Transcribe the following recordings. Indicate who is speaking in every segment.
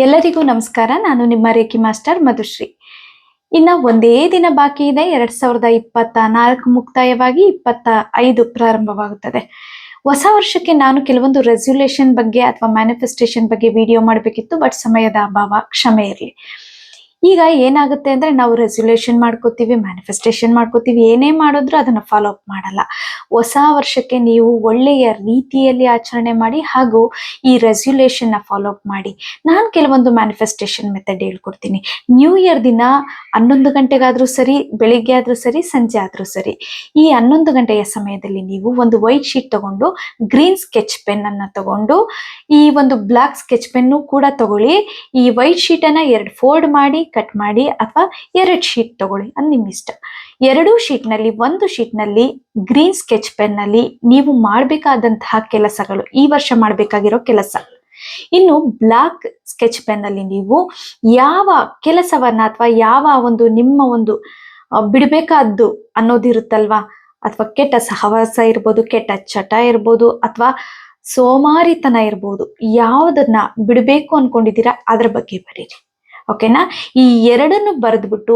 Speaker 1: ಎಲ್ಲರಿಗೂ ನಮಸ್ಕಾರ. ನಾನು ನಿಮ್ಮ ರೇಖಿ ಮಾಸ್ಟರ್ ಮಧುಶ್ರೀ. ಇನ್ನ ಒಂದೇ ದಿನ ಬಾಕಿ ಇದೆ. 2024 ಮುಕ್ತಾಯವಾಗಿ 25 ಪ್ರಾರಂಭವಾಗುತ್ತದೆ. ಹೊಸ ವರ್ಷಕ್ಕೆ ನಾನು ಕೆಲವೊಂದು ರೆಸಲ್ಯೂಷನ್ ಬಗ್ಗೆ ಅಥವಾ ಮ್ಯಾನಿಫೆಸ್ಟೇಷನ್ ಬಗ್ಗೆ ವಿಡಿಯೋ ಮಾಡಬೇಕಿತ್ತು, ಬಟ್ ಸಮಯದ ಅಭಾವ, ಕ್ಷಮೆ ಇರಲಿ. ಈಗ ಏನಾಗುತ್ತೆ ಅಂದ್ರೆ ನಾವು ರೆಸಲ್ಯೂಷನ್ ಮಾಡ್ಕೋತೀವಿ, ಮ್ಯಾನಿಫೆಸ್ಟೇಷನ್ ಮಾಡ್ಕೋತೀವಿ, ಏನೇ ಮಾಡಿದ್ರು ಅದನ್ನ ಫಾಲೋ ಅಪ್ ಮಾಡಲ್ಲ. ಹೊಸ ವರ್ಷಕ್ಕೆ ನೀವು ಒಳ್ಳೆಯ ರೀತಿಯಲ್ಲಿ ಆಚರಣೆ ಮಾಡಿ ಹಾಗೂ ಈ ರೆಸಲ್ಯೂಷನ್ ನ ಫಾಲೋ ಅಪ್ ಮಾಡಿ. ನಾನು ಕೆಲವೊಂದು ಮ್ಯಾನಿಫೆಸ್ಟೇಷನ್ ಮೆಥಡ್ ಹೇಳ್ಕೊಡ್ತೀನಿ. ನ್ಯೂ ಇಯರ್ ದಿನ 11 ಗಂಟೆಗಾದ್ರೂ ಸರಿ, ಬೆಳಿಗ್ಗೆ ಆದ್ರೂ ಸರಿ, ಸಂಜೆ ಆದ್ರೂ ಸರಿ, ಈ 11 ಗಂಟೆಯ ಸಮಯದಲ್ಲಿ ನೀವು ಒಂದು ವೈಟ್ ಶೀಟ್ ತಗೊಂಡು, ಗ್ರೀನ್ ಸ್ಕೆಚ್ ಪೆನ್ ಅನ್ನ ತಗೊಂಡು, ಈ ಒಂದು ಬ್ಲಾಕ್ ಸ್ಕೆಚ್ ಪೆನ್ನು ಕೂಡ ತಗೊಳ್ಳಿ. ಈ ವೈಟ್ ಶೀಟ್ ಅನ್ನ 2 ಫೋಲ್ಡ್ ಮಾಡಿ ಕಟ್ ಮಾಡಿ, ಅಥವಾ 2 ಶೀಟ್ ತಗೊಳ್ಳಿ, ಅದು ನಿಮ್ ಇಷ್ಟ. 2 ಶೀಟ್ ನಲ್ಲಿ, ಒಂದು ಶೀಟ್ ನಲ್ಲಿ ಗ್ರೀನ್ ಸ್ಕೆಚ್ ಪೆನ್ ನಲ್ಲಿ ನೀವು ಮಾಡಬೇಕಾದಂತಹ ಕೆಲಸಗಳು, ಈ ವರ್ಷ ಮಾಡಬೇಕಾಗಿರೋ ಕೆಲಸ. ಇನ್ನು ಬ್ಲಾಕ್ ಸ್ಕೆಚ್ ಪೆನ್ ಅಲ್ಲಿ ನೀವು ಯಾವ ಕೆಲಸವನ್ನ ಅಥವಾ ಯಾವ ಒಂದು ನಿಮ್ಮ ಒಂದು ಬಿಡಬೇಕಾದ್ದು ಅನ್ನೋದಿರುತ್ತಲ್ವಾ, ಅಥವಾ ಕೆಟ್ಟ ಸಹವಾಸ ಇರ್ಬೋದು, ಕೆಟ್ಟ ಚಟ ಇರ್ಬೋದು, ಅಥವಾ ಸೋಮಾರಿತನ ಇರ್ಬೋದು, ಯಾವುದನ್ನ ಬಿಡಬೇಕು ಅನ್ಕೊಂಡಿದ್ದೀರಾ ಅದ್ರ ಬಗ್ಗೆ ಬರೀರಿ. ಓಕೆನಾ? ಈ ಎರಡನ್ನು ಬರೆದ್ಬಿಟ್ಟು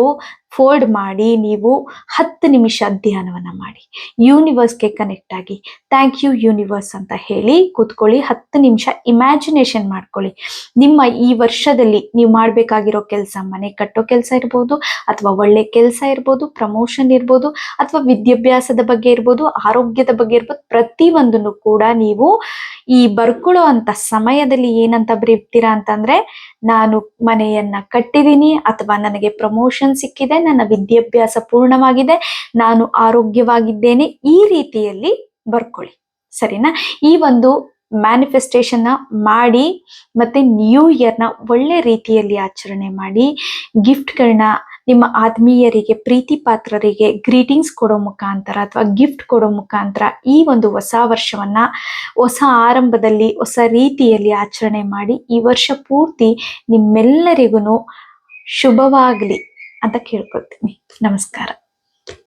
Speaker 1: ಫೋಲ್ಡ್ ಮಾಡಿ ನೀವು 10 ನಿಮಿಷ ಧ್ಯಾನವನ್ನ ಮಾಡಿ, ಯೂನಿವರ್ಸ್ಗೆ ಕನೆಕ್ಟ್ ಆಗಿ ಥ್ಯಾಂಕ್ ಯು ಯೂನಿವರ್ಸ್ ಅಂತ ಹೇಳಿ ಕೂತ್ಕೊಳ್ಳಿ. 10 ನಿಮಿಷ ಇಮ್ಯಾಜಿನೇಷನ್ ಮಾಡ್ಕೊಳ್ಳಿ. ನಿಮ್ಮ ಈ ವರ್ಷದಲ್ಲಿ ನೀವು ಮಾಡಬೇಕಾಗಿರೋ ಕೆಲಸ, ಮನೆ ಕಟ್ಟೋ ಕೆಲಸ ಇರ್ಬೋದು, ಅಥವಾ ಒಳ್ಳೆ ಕೆಲಸ ಇರ್ಬೋದು, ಪ್ರಮೋಷನ್ ಇರ್ಬೋದು, ಅಥವಾ ವಿದ್ಯಾಭ್ಯಾಸದ ಬಗ್ಗೆ ಇರ್ಬೋದು, ಆರೋಗ್ಯದ ಬಗ್ಗೆ ಇರ್ಬೋದು, ಪ್ರತಿಯೊಂದನ್ನು ಕೂಡ ನೀವು ಈ ಬರ್ಕೊಳ್ಳೋ ಅಂತ ಸಮಯದಲ್ಲಿ ಏನಂತ ಬರೀತೀರಾ ಅಂತಂದ್ರೆ, ನಾನು ಮನೆಯನ್ನ ಕಟ್ಟಿದ್ದೀನಿ, ಅಥವಾ ನನಗೆ ಪ್ರಮೋಷನ್ ಸಿಕ್ಕಿದೆ, ನನ್ನ ವಿದ್ಯಾಭ್ಯಾಸ ಪೂರ್ಣವಾಗಿದೆ, ನಾನು ಆರೋಗ್ಯವಾಗಿದ್ದೇನೆ, ಈ ರೀತಿಯಲ್ಲಿ ಬರ್ಕೊಳ್ಳಿ. ಸರಿನಾ? ಈ ಒಂದು ಮ್ಯಾನಿಫೆಸ್ಟೇಷನ್ ಮಾಡಿ, ಮತ್ತೆ ನ್ಯೂ ಇಯರ್ನ ಒಳ್ಳೆ ರೀತಿಯಲ್ಲಿ ಆಚರಣೆ ಮಾಡಿ, ಗಿಫ್ಟ್ಗಳನ್ನ ನಿಮ್ಮ ಆತ್ಮೀಯರಿಗೆ, ಪ್ರೀತಿ ಪಾತ್ರರಿಗೆ ಗ್ರೀಟಿಂಗ್ಸ್ ಕೊಡೋ ಮುಖಾಂತರ ಅಥವಾ ಗಿಫ್ಟ್ ಕೊಡೋ ಮುಖಾಂತರ ಈ ಒಂದು ಹೊಸ ವರ್ಷವನ್ನ ಹೊಸ ಆರಂಭದಲ್ಲಿ ಹೊಸ ರೀತಿಯಲ್ಲಿ ಆಚರಣೆ ಮಾಡಿ. ಈ ವರ್ಷ ಪೂರ್ತಿ ನಿಮ್ಮೆಲ್ಲರಿಗೂ ಶುಭವಾಗಲಿ ಅಂತ ಕೇಳ್ಕೊತೀನಿ. ನಮಸ್ಕಾರ.